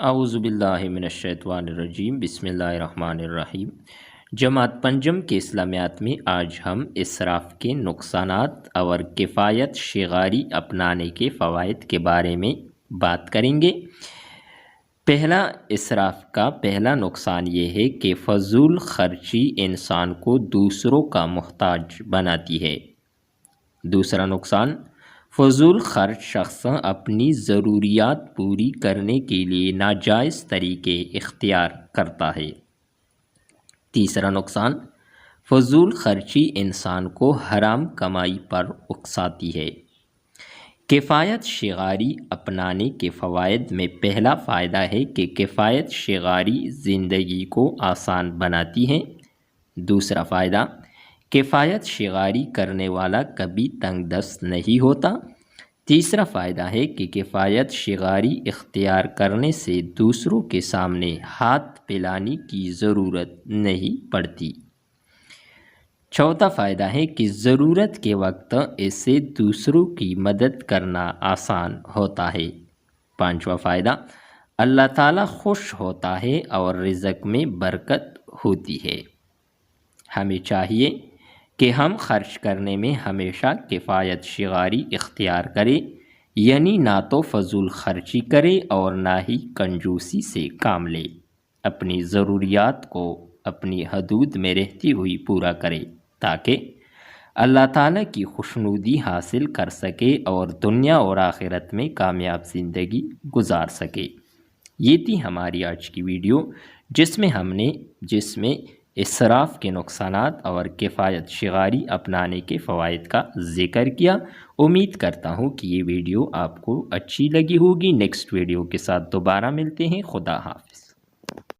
اعوذ باللہ من الشیطان الرجیم، بسم اللہ الرحمن الرحیم۔ جماعت پنجم کے اسلامیات میں آج ہم اسراف کے نقصانات اور کفایت شغاری اپنانے کے فوائد کے بارے میں بات کریں گے۔ پہلا، اسراف کا پہلا نقصان یہ ہے کہ فضول خرچی انسان کو دوسروں کا محتاج بناتی ہے۔ دوسرا نقصان، فضول خرچ شخص اپنی ضروریات پوری کرنے کے لیے ناجائز طریقے اختیار کرتا ہے۔ تیسرا نقصان، فضول خرچی انسان کو حرام کمائی پر اکساتی ہے۔ کفایت شغاری اپنانے کے فوائد میں پہلا فائدہ ہے کہ کفایت شغاری زندگی کو آسان بناتی ہے۔ دوسرا فائدہ، کفایت شغاری کرنے والا کبھی تنگ دست نہیں ہوتا۔ تیسرا فائدہ ہے کہ کفایت شغاری اختیار کرنے سے دوسروں کے سامنے ہاتھ پھیلانے کی ضرورت نہیں پڑتی۔ چوتھا فائدہ ہے کہ ضرورت کے وقت اسے دوسروں کی مدد کرنا آسان ہوتا ہے۔ پانچواں فائدہ، اللہ تعالیٰ خوش ہوتا ہے اور رزق میں برکت ہوتی ہے۔ ہمیں چاہیے کہ ہم خرچ کرنے میں ہمیشہ کفایت شغاری اختیار کریں، یعنی نہ تو فضول خرچی کرے اور نہ ہی کنجوسی سے کام لے۔ اپنی ضروریات کو اپنی حدود میں رہتی ہوئی پورا کرے تاکہ اللہ تعالیٰ کی خوشنودی حاصل کر سکے اور دنیا اور آخرت میں کامیاب زندگی گزار سکے۔ یہ تھی ہماری آج کی ویڈیو جس میں اسراف کے نقصانات اور کفایت شغاری اپنانے کے فوائد کا ذکر کیا۔ امید کرتا ہوں کہ یہ ویڈیو آپ کو اچھی لگی ہوگی۔ نیکسٹ ویڈیو کے ساتھ دوبارہ ملتے ہیں۔ خدا حافظ۔